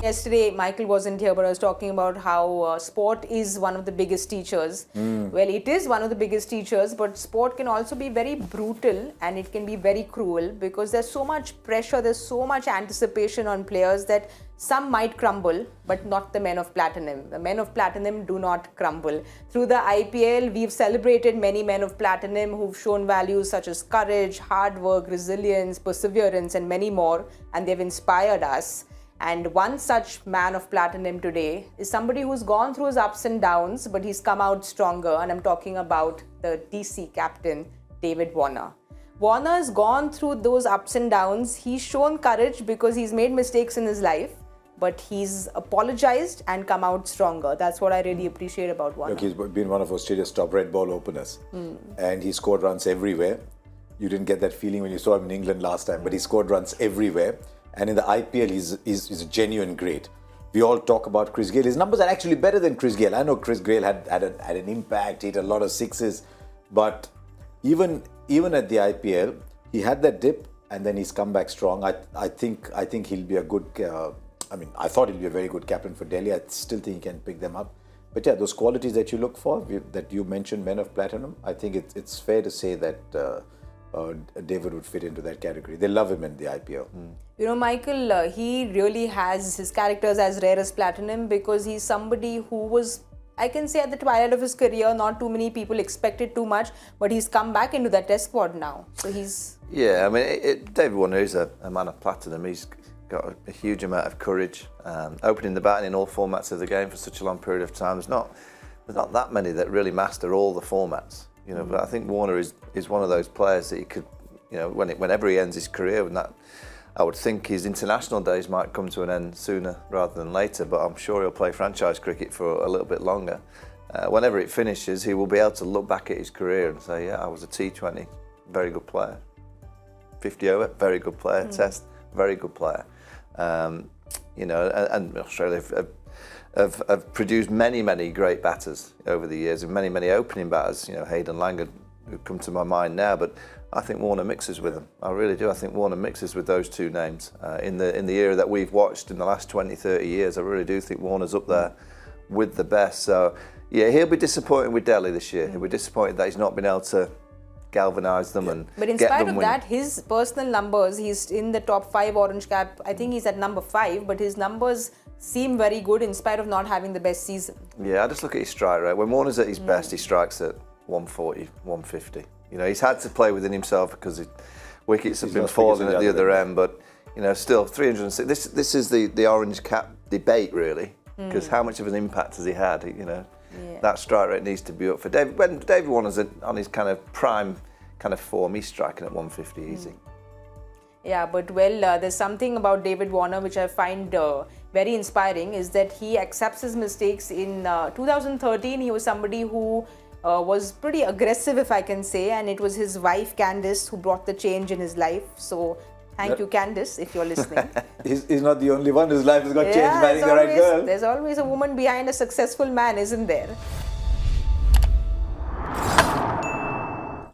Yesterday, Michael wasn't here, but I was talking about how sport is one of the biggest teachers. Well, it is one of the biggest teachers, but sport can also be very brutal and it can be very cruel because there's so much pressure, there's so much anticipation on players that some might crumble, but not the men of platinum. The men of platinum do not crumble. Through the IPL, we've celebrated many men of platinum who've shown values such as courage, hard work, resilience, perseverance, and many more, and they've inspired us. And one such man of platinum today is somebody who's gone through his ups and downs, but he's come out stronger. And I'm talking about the DC captain, David Warner. Warner's gone through those ups and downs. He's shown courage because he's made mistakes in his life, but he's apologized and come out stronger. That's what I really appreciate about Warner. Look, he's been one of Australia's top red ball openers. And he scored runs everywhere. You didn't get that feeling when you saw him in England last time, but he scored runs everywhere. And in the IPL, he's a genuine great. We all talk about Chris Gayle. His numbers are actually better than Chris Gayle. I know Chris Gayle had an impact, he hit a lot of sixes, but even at the IPL, he had that dip and then he's come back strong. I think he'll be a good. I thought he'll be a very good captain for Delhi. I still think he can pick them up. But yeah, those qualities that you look for, that you mentioned, men of platinum, I think it's fair to say that David would fit into that category. They love him in the IPL. You know, Michael, he really has his characters as rare as platinum because he's somebody who was, I can say, at the twilight of his career, not too many people expected too much, but he's come back into that test squad now. So he's... Yeah, I mean, David Warner is a man of platinum. He's got a huge amount of courage, opening the batting in all formats of the game for such a long period of time. There's not that many that really master all the formats. You know, but I think Warner is one of those players that he could, you know, whenever he ends his career, and that I would think his international days might come to an end sooner rather than later. But I'm sure he'll play franchise cricket for a little bit longer. Whenever it finishes, he will be able to look back at his career and say, "Yeah, I was a T20, very good player. 50 over, very good player. Test, very good player." You know, and Australia have produced many great batters over the years, and many opening batters. You know, Hayden Langer, who come to my mind now, but I think Warner mixes with them. I really do. I think Warner mixes with those two names in the era that we've watched in the last 20-30 years. I really do think Warner's up there with the best. So yeah, he'll be disappointed with Delhi this year. He'll be disappointed that he's not been able to galvanise them and But in spite of that, his personal numbers, he's in the top 5 orange cap. I think he's at number 5, but his numbers seem very good in spite of not having the best season. Yeah, I just look at his strike rate. When Warner's at his best, he strikes at 140, 150. You know, he's had to play within himself because wickets have been falling at the other end, but you know, still 306. This is the orange cap debate really, because how much of an impact has he had? You know, that strike rate needs to be up for David. When David Warner's on his kind of prime kind of form, he's striking at 150 easy. Yeah, but well, there's something about David Warner which I find very inspiring, is that he accepts his mistakes. In 2013, he was somebody who was pretty aggressive, if I can say, and it was his wife Candice who brought the change in his life. So thank you, Candice, if you're listening. He's not the only one whose life has got changed marrying the right girl. There's always a woman behind a successful man, isn't there?